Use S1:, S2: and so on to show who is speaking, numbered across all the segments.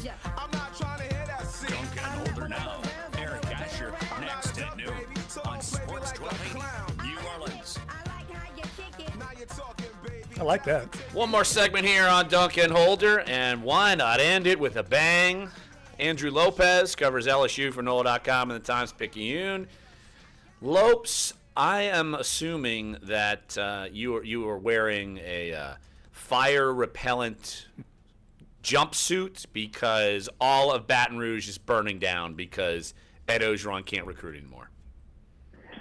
S1: Dunc Holder now. Eric Asher next at noon on Sports 1280 New Orleans.
S2: I like that.
S3: One more segment here on Dunc Holder, and why not end it with a bang? Andrew Lopez covers LSU for NOLA.com and the Times-Picayune. Lopes, I am assuming that you are wearing a fire-repellent jumpsuit because all of Baton Rouge is burning down because Ed Ogeron can't recruit anymore.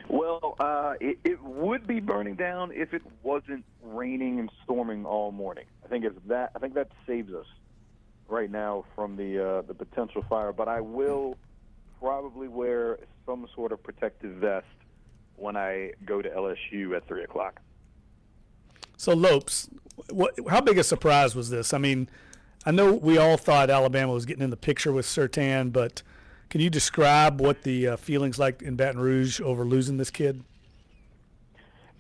S4: Well, it would be burning down if it wasn't raining and storming all morning. I think that saves us right now from the potential fire. But I will probably wear some sort of protective vest when I go to LSU at 3 o'clock.
S2: So, Lopes, how big a surprise was this? I mean, I know we all thought Alabama was getting in the picture with Surtain, but can you describe what the feelings like in Baton Rouge over losing this kid?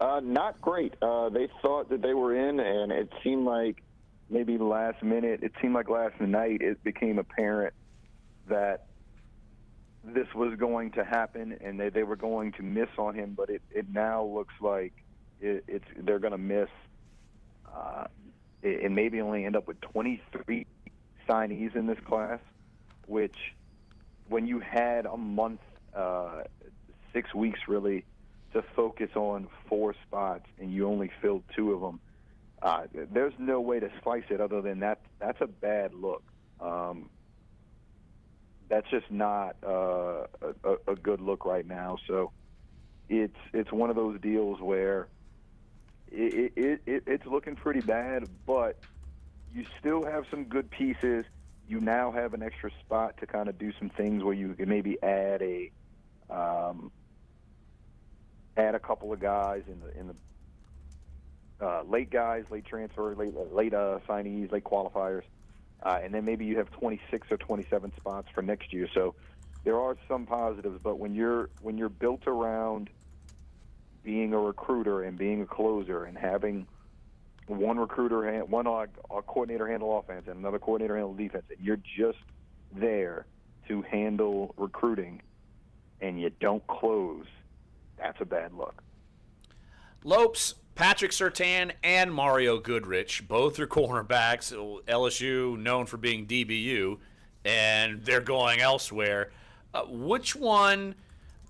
S4: Not great. They thought that they were in, and it seemed like maybe last minute, last night, it became apparent that this was going to happen and they were going to miss on him, but it now looks like they're going to miss and maybe only end up with 23 signees in this class, which when you had a month, 6 weeks really, to focus on 4 spots and you only filled 2 of them, there's no way to slice it other than that's a bad look. That's just not a good look right now. So it's one of those deals where it's looking pretty bad, but you still have some good pieces. You now have an extra spot to kind of do some things where you can maybe add a couple of guys in the late guys, late transfer, late signees, late qualifiers, and then maybe you have 26 or 27 spots for next year. So there are some positives, but when you're built around being a recruiter and being a closer and having one coordinator handle offense and another coordinator handle defense, and you're just there to handle recruiting and you don't close, that's a bad look.
S3: Lopes, Patrick Surtain, and Mario Goodrich, both are cornerbacks. LSU known for being DBU, and they're going elsewhere. Which one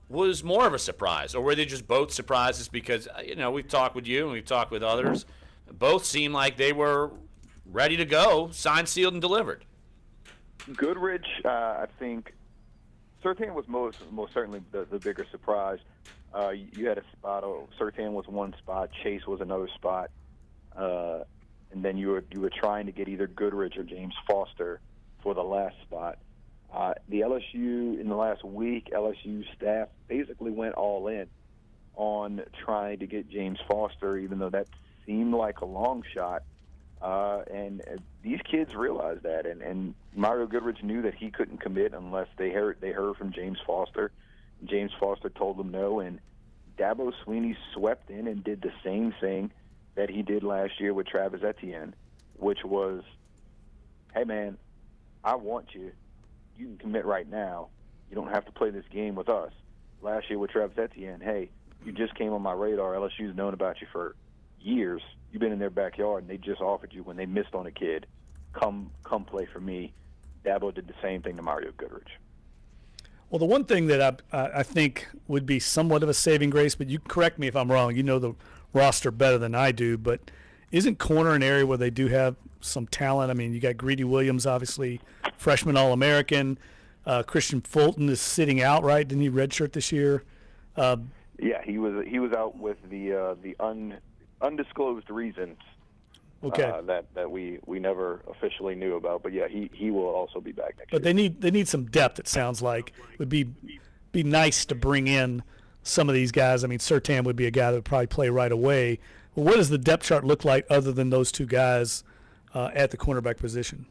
S3: was more of a surprise, or were they just both surprises? Because we've talked with you and we've talked with others. Both seemed like they were ready to go, signed, sealed, and delivered.
S4: Goodrich, I think, Surtain was most certainly the bigger surprise. You had a spot. Surtain was one spot. Chase was another spot, and then you were trying to get either Goodrich or James Foster for the last spot. The LSU in the last week, LSU staff basically went all in on trying to get James Foster, even though that seemed like a long shot. And these kids realized that, and Mario Goodrich knew that he couldn't commit unless they heard from James Foster. James Foster told them no, and Dabo Swinney swept in and did the same thing that he did last year with Travis Etienne, which was, hey, man, I want you. You can commit right now. You don't have to play this game with us. Last year with Travis Etienne, hey, you just came on my radar. LSU's known about you for years. You've been in their backyard, and they just offered you when they missed on a kid, come play for me. Dabo did the same thing to Mario Goodrich.
S2: Well, the one thing that I think would be somewhat of a saving grace, but you correct me if I'm wrong. You know the roster better than I do, but isn't corner an area where they do have some talent? I mean, you got Greedy Williams, obviously, freshman All-American. Christian Fulton is sitting out, right? Didn't he redshirt this year?
S4: Yeah, he was out with the undisclosed reasons.
S2: Okay.
S4: That we never officially knew about, but yeah, he will also be back next year.
S2: But they need some depth. It sounds like it would be nice to bring in some of these guys. I mean, Surtain would be a guy that would probably play right away. Well, what does the depth chart look like other than those two guys at the cornerback position?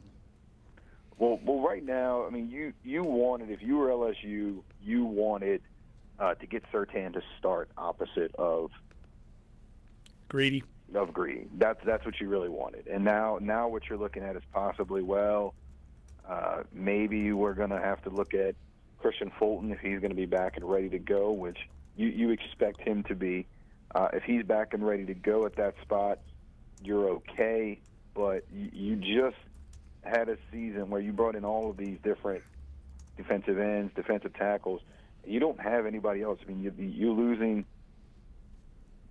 S4: Well, right now, I mean, you wanted, if you were LSU, you wanted to get Surtain to start opposite of
S2: Greedy.
S4: That's what you really wanted. And now what you're looking at is possibly, well, Maybe we're going to have to look at Christian Fulton if he's going to be back and ready to go, which you expect him to be. If he's back and ready to go at that spot, you're okay. But you just had a season where you brought in all of these different defensive ends, defensive tackles. You don't have anybody else. I mean, you're losing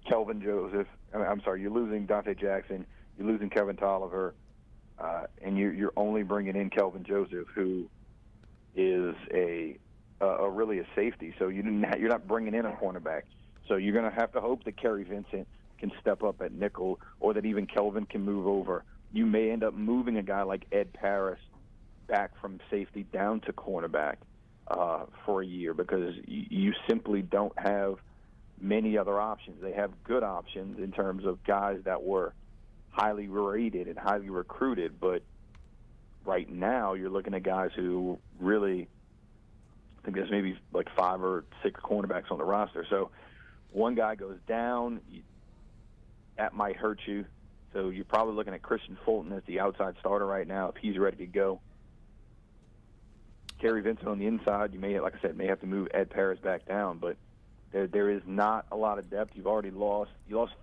S4: Kelvin Joseph. You're losing Dante Jackson. You're losing Kevin Tolliver. And you're only bringing in Kelvin Joseph, who is really a safety. So you're not bringing in a cornerback. So you're going to have to hope that Kerry Vincent can step up at nickel, or that even Kelvin can move over. You may end up moving a guy like Ed Paris back from safety down to cornerback for a year, because you simply don't have many other options. They have good options in terms of guys that were highly rated and highly recruited, but right now you're looking at guys who really, I think there's maybe like 5 or 6 cornerbacks on the roster. So one guy goes down, that might hurt you. So you're probably looking at Christian Fulton as the outside starter right now if he's ready to go. Kerry Vincent on the inside, you may, like I said, may have to move Ed Paris back down, but there is not a lot of depth. You lost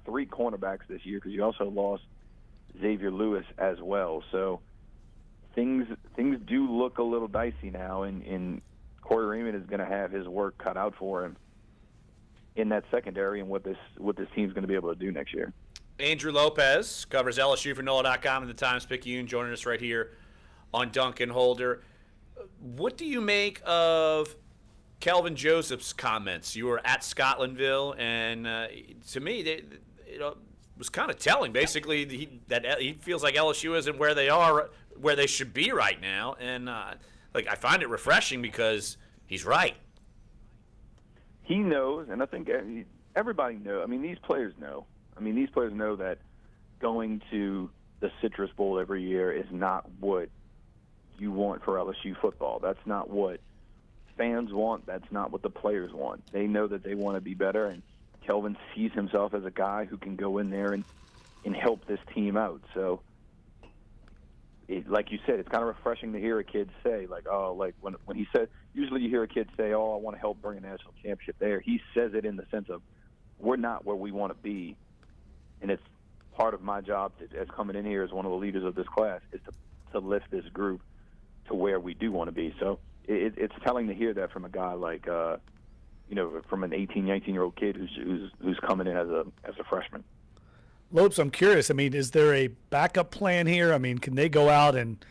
S4: 3 cornerbacks this year, because you also lost Xavier Lewis as well. So things do look a little dicey now, and Corey Raymond is going to have his work cut out for him in that secondary and what this team's going to be able to do next year.
S3: Andrew Lopez covers LSU for NOLA.com and the Times-Picayune, joining us right here on Dunc Holder. What do you make of Kelvin Joseph's comments? You were at Scotlandville, and to me, it was kind of telling. Basically, that he feels like LSU isn't where they should be right now, and I find it refreshing because he's right.
S4: He knows, and I think everybody knows. I mean, these players know. These players know that going to the Citrus Bowl every year is not what you want for LSU football. That's not what fans want. That's not what the players want. They know that they want to be better, and Kelvin sees himself as a guy who can go in there and help this team out. So, like you said, it's kind of refreshing to hear a kid say, when he said, usually you hear a kid say, I want to help bring a national championship there. He says it in the sense of, we're not where we want to be, and it's part of my job as coming in here as one of the leaders of this class is to lift this group to where we do want to be. So it's telling to hear that from a guy like, from an 18, 19-year-old kid who's coming in as a freshman.
S2: Lopes, I'm curious. Is there a backup plan here? Can they go out and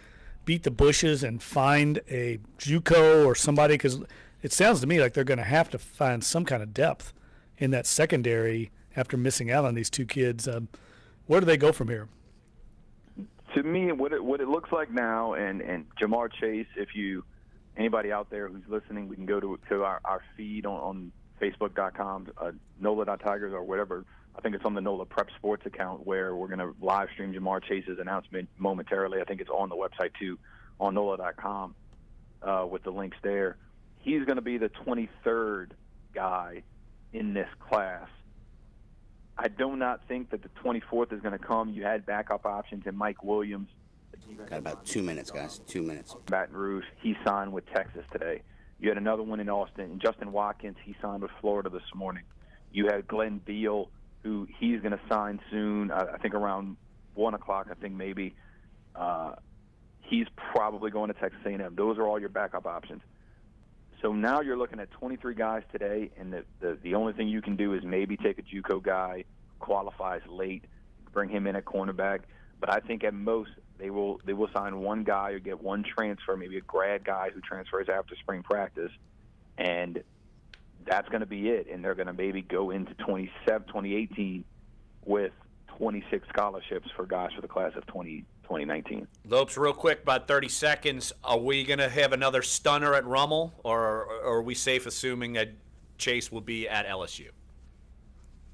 S2: beat the bushes and find a JUCO or somebody? Because it sounds to me like they're going to have to find some kind of depth in that secondary after missing out on these 2 kids. Where do they go from here?
S4: To me, what it looks like now, and Jamar Chase, anybody out there who's listening, we can go to our feed on Facebook.com, NOLA.Tigers or whatever. I think it's on the NOLA Prep Sports account, where we're going to live stream Jamar Chase's announcement momentarily. I think it's on the website too, on NOLA.com, with the links there. He's going to be the 23rd guy in this class. I do not think that the 24th is going to come. You had backup options in Mike Williams.
S5: Got about 2 minutes, guys. 2 minutes.
S4: Baton Rouge, he signed with Texas today. You had another one in Austin. And Justin Watkins, he signed with Florida this morning. You had Glenn Beal, who he's going to sign soon, I think around 1 o'clock, I think maybe. He's probably going to Texas A&M. Those are all your backup options. So now you're looking at 23 guys today, and the only thing you can do is maybe take a JUCO guy, qualifies late, bring him in at cornerback. But I think at most they will sign one guy or get one transfer, maybe a grad guy who transfers after spring practice, and that's going to be it. And they're going to maybe go into 2018 with 26 scholarships for guys for the class of 2019.
S3: Lopes, real quick, about 30 seconds. Are we going to have another stunner at Rummel, or are we safe assuming that Chase will be at LSU?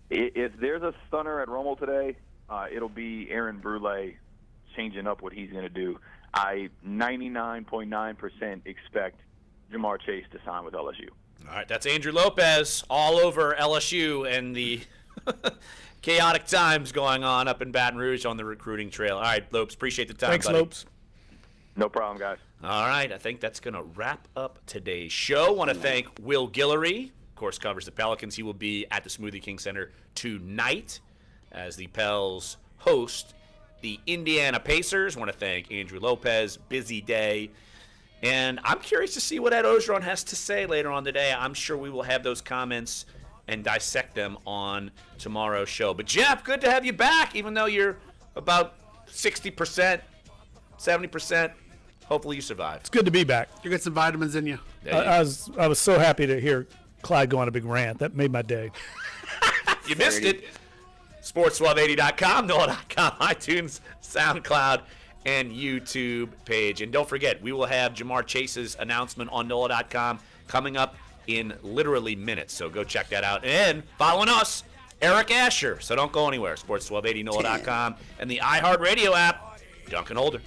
S4: If there's a stunner at Rummel today, it'll be Aaron Brule changing up what he's going to do. I 99.9% expect Jamar Chase to sign with LSU.
S3: All right, that's Andrew Lopez all over LSU and the chaotic times going on up in Baton Rouge on the recruiting trail. All right, Lopes, appreciate the time,
S2: Thanks,
S3: buddy.
S2: Lopes.
S4: No problem, guys.
S3: All right, I think that's going to wrap up today's show. Want to thank Will Guillory, of course, covers the Pelicans. He will be at the Smoothie King Center tonight as the Pels host the Indiana Pacers. Want to thank Andrew Lopez. Busy day. And I'm curious to see what Ed Ogeron has to say later on today. I'm sure we will have those comments and dissect them on tomorrow's show. But, Jeff, good to have you back, even though you're about 60%, 70%. Hopefully you survive.
S2: It's good to be back.
S6: You get some vitamins in you.
S2: I was so happy to hear Clyde go on a big rant. That made my day.
S3: You missed it. Sports1280.com, NOLA.com, iTunes, SoundCloud, and YouTube page. And don't forget, we will have Jamar Chase's announcement on NOLA.com coming up in literally minutes. So go check that out. And following us, Eric Asher. So don't go anywhere. Sports1280, NOLA.com, and the iHeartRadio app, Dunc Holder.